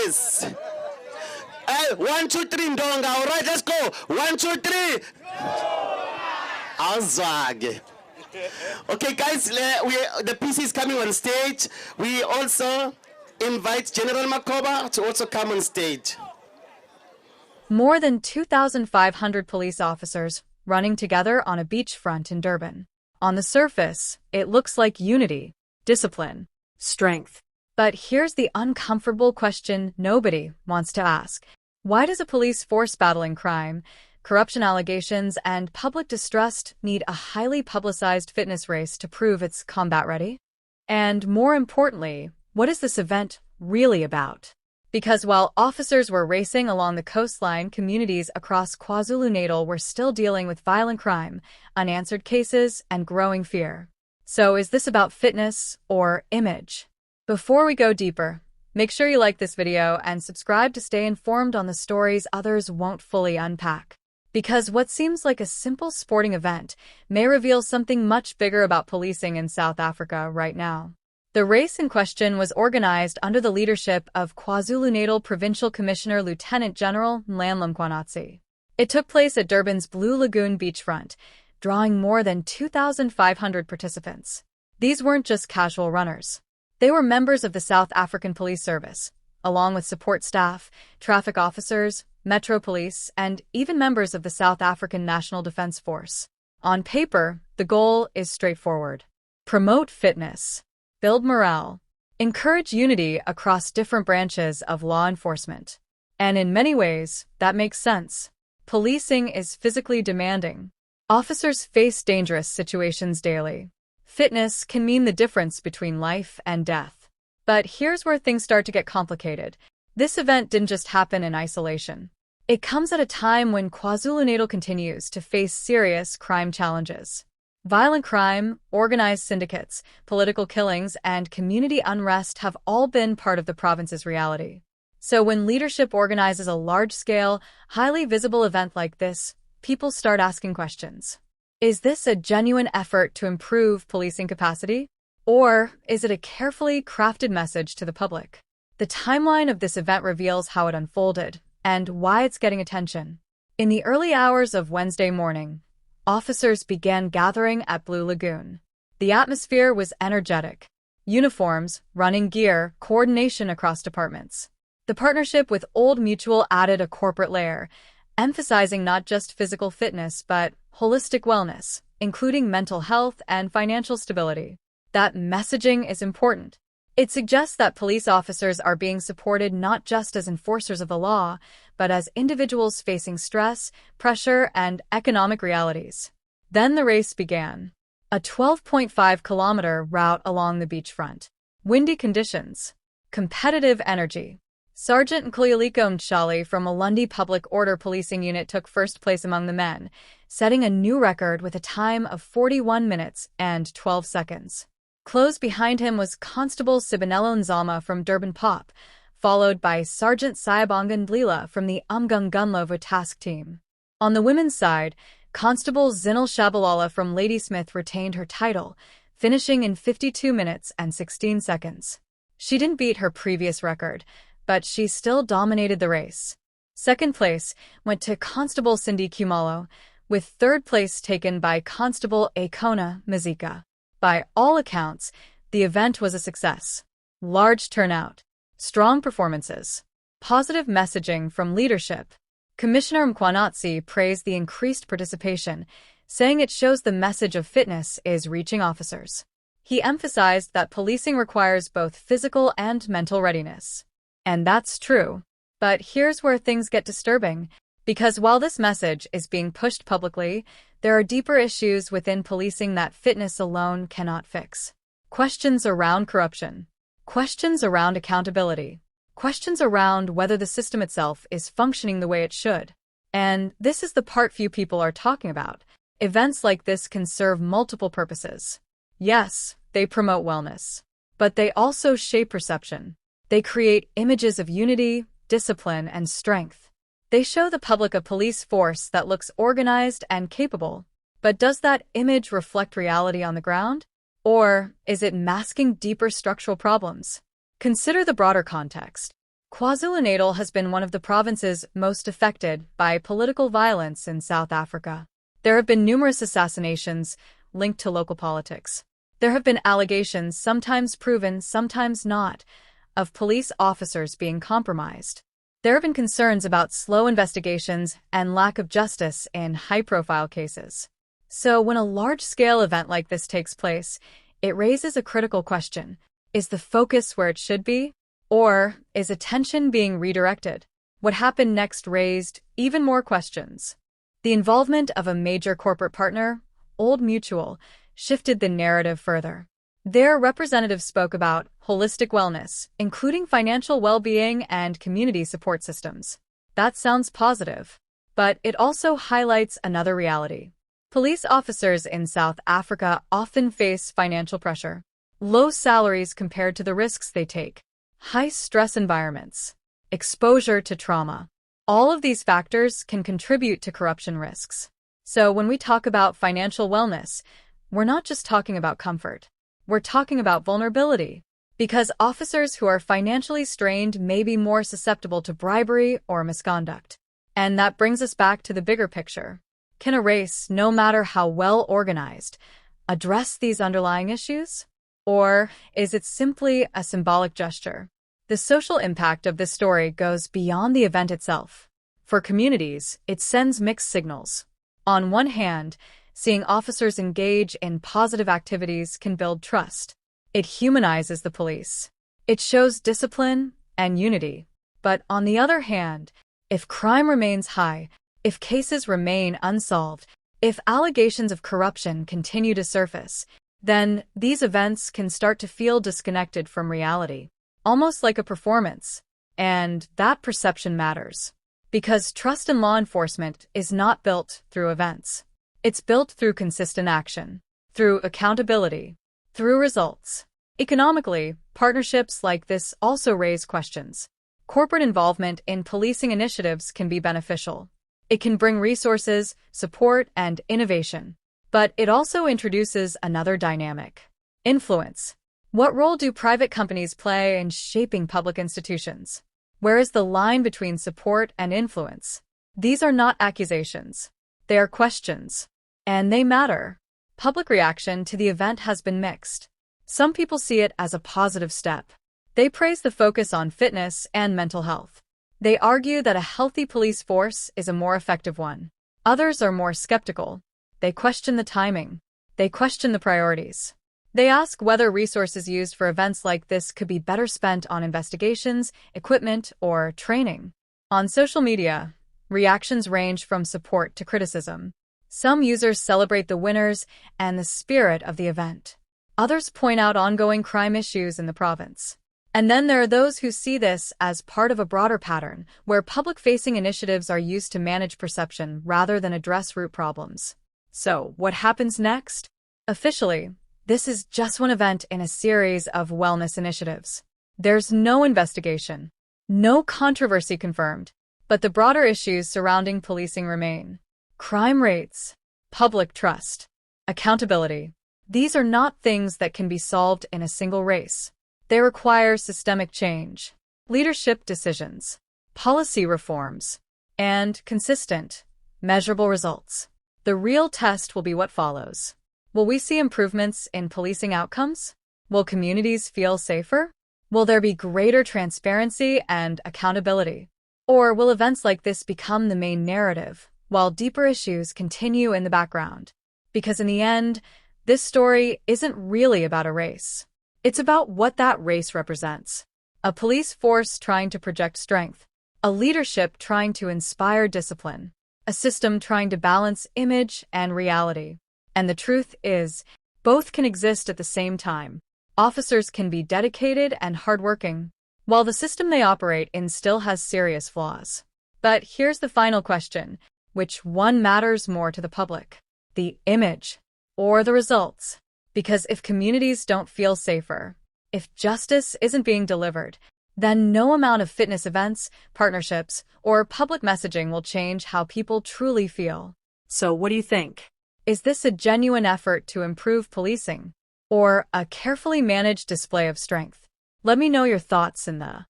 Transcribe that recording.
Yes. 1, 2, 3, Ndonga. All right, let's go. 1, 2, 3. Azwag. Okay, guys, the PC is coming on stage. We also invite General Mkhwanazi to also come on stage. More than 2,500 police officers running together on a beachfront in Durban. On the surface, it looks like unity, discipline, strength. But here's the uncomfortable question nobody wants to ask. Why does a police force battling crime, corruption allegations, and public distrust need a highly publicized fitness race to prove it's combat ready? And more importantly, what is this event really about? Because while officers were racing along the coastline, communities across KwaZulu-Natal were still dealing with violent crime, unanswered cases, and growing fear. So is this about fitness or image? Before we go deeper, make sure you like this video and subscribe to stay informed on the stories others won't fully unpack. Because what seems like a simple sporting event may reveal something much bigger about policing in South Africa right now. The race in question was organized under the leadership of KwaZulu-Natal Provincial Commissioner Lieutenant General Mkhwanazi. It took place at Durban's Blue Lagoon beachfront, drawing more than 2,500 participants. These weren't just casual runners. They were members of the South African Police Service, along with support staff, traffic officers, Metro Police, and even members of the South African National Defence Force. On paper, the goal is straightforward. Promote fitness. Build morale, encourage unity across different branches of law enforcement. And in many ways, that makes sense. Policing is physically demanding. Officers face dangerous situations daily. Fitness can mean the difference between life and death. But here's where things start to get complicated. This event didn't just happen in isolation. It comes at a time when KwaZulu-Natal continues to face serious crime challenges. Violent crime, organized syndicates, political killings, and community unrest have all been part of the province's reality. So when leadership organizes a large-scale, highly visible event like this, people start asking questions. Is this a genuine effort to improve policing capacity? Or is it a carefully crafted message to the public? The timeline of this event reveals how it unfolded and why it's getting attention. In the early hours of Wednesday morning, officers began gathering at Blue Lagoon. The atmosphere was energetic. Uniforms, running gear, coordination across departments. The partnership with Old Mutual added a corporate layer, emphasizing not just physical fitness but holistic wellness, including mental health and financial stability. That messaging is important. It suggests that police officers are being supported not just as enforcers of the law, but as individuals facing stress, pressure, and economic realities. Then the race began. A 12.5-kilometer route along the beachfront. Windy conditions. Competitive energy. Sergeant Mkhwanazi from Ulundi Public Order Policing Unit took first place among the men, setting a new record with a time of 41 minutes and 12 seconds. Close behind him was Constable Sibonelo Nzama from Durban Pop, followed by Sergeant Sayabonga Ndlila from the Umgungunlovo task team. On the women's side, Constable Zinil Shabalala from Ladysmith retained her title, finishing in 52 minutes and 16 seconds. She didn't beat her previous record, but she still dominated the race. Second place went to Constable Cindy Kumalo, with third place taken by Constable Akona Mazika. By all accounts, the event was a success. Large turnout, strong performances, positive messaging from leadership. Commissioner Mkhwanazi praised the increased participation, saying it shows the message of fitness is reaching officers. He emphasized that policing requires both physical and mental readiness. And that's true. But here's where things get disturbing. Because while this message is being pushed publicly, there are deeper issues within policing that fitness alone cannot fix. Questions around corruption. Questions around accountability. Questions around whether the system itself is functioning the way it should. And this is the part few people are talking about. Events like this can serve multiple purposes. Yes, they promote wellness. But they also shape perception. They create images of unity, discipline, and strength. They show the public a police force that looks organized and capable. But does that image reflect reality on the ground? Or is it masking deeper structural problems? Consider the broader context. KwaZulu-Natal has been one of the provinces most affected by political violence in South Africa. There have been numerous assassinations linked to local politics. There have been allegations, sometimes proven, sometimes not, of police officers being compromised. There have been concerns about slow investigations and lack of justice in high-profile cases. So when a large-scale event like this takes place, it raises a critical question. Is the focus where it should be? Or is attention being redirected? What happened next raised even more questions. The involvement of a major corporate partner, Old Mutual, shifted the narrative further. Their representatives spoke about holistic wellness, including financial well-being and community support systems. That sounds positive, but it also highlights another reality. Police officers in South Africa often face financial pressure, low salaries compared to the risks they take, high-stress environments, exposure to trauma. All of these factors can contribute to corruption risks. So when we talk about financial wellness, we're not just talking about comfort. We're talking about vulnerability. Because officers who are financially strained may be more susceptible to bribery or misconduct. And that brings us back to the bigger picture. Can a race, no matter how well organized, address these underlying issues? Or is it simply a symbolic gesture? The social impact of this story goes beyond the event itself. For communities, it sends mixed signals. On one hand, seeing officers engage in positive activities can build trust. It humanizes the police. It shows discipline and unity. But on the other hand, if crime remains high, if cases remain unsolved, if allegations of corruption continue to surface, then these events can start to feel disconnected from reality, almost like a performance. And that perception matters. Because trust in law enforcement is not built through events. It's built through consistent action, through accountability, through results. Economically, partnerships like this also raise questions. Corporate involvement in policing initiatives can be beneficial. It can bring resources, support, and innovation. But it also introduces another dynamic: influence. What role do private companies play in shaping public institutions? Where is the line between support and influence? These are not accusations. They are questions. And they matter. Public reaction to the event has been mixed. Some people see it as a positive step. They praise the focus on fitness and mental health. They argue that a healthy police force is a more effective one. Others are more skeptical. They question the timing. They question the priorities. They ask whether resources used for events like this could be better spent on investigations, equipment, or training. On social media, reactions range from support to criticism. Some users celebrate the winners and the spirit of the event. Others point out ongoing crime issues in the province. And then there are those who see this as part of a broader pattern, where public-facing initiatives are used to manage perception rather than address root problems. So, what happens next? Officially, this is just one event in a series of wellness initiatives. There's no investigation, no controversy confirmed, but the broader issues surrounding policing remain. Crime rates, public trust, accountability. These are not things that can be solved in a single race. They require systemic change, leadership decisions, policy reforms, and consistent, measurable results. The real test will be what follows. Will we see improvements in policing outcomes? Will communities feel safer? Will there be greater transparency and accountability? Or will events like this become the main narrative, while deeper issues continue in the background? Because in the end, this story isn't really about a race. It's about what that race represents. A police force trying to project strength, a leadership trying to inspire discipline, a system trying to balance image and reality. And the truth is, both can exist at the same time. Officers can be dedicated and hardworking, while the system they operate in still has serious flaws. But here's the final question: which one matters more to the public? The image or the results? Because if communities don't feel safer, if justice isn't being delivered, then no amount of fitness events, partnerships, or public messaging will change how people truly feel. So what do you think? Is this a genuine effort to improve policing, or a carefully managed display of strength? Let me know your thoughts in the